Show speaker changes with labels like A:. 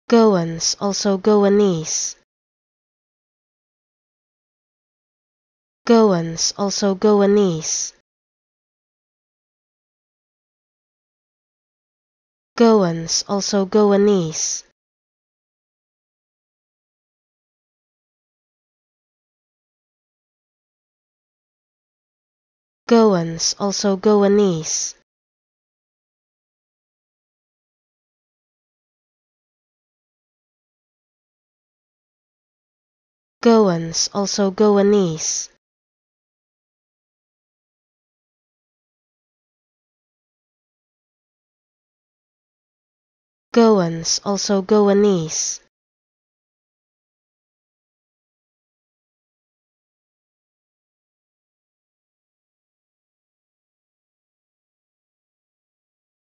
A: Goans, also Goanese. Goans, also Goanese. Goans, also Goanese. Goans, also Goanese. Goans, also Goanese. Goans, also Goanese.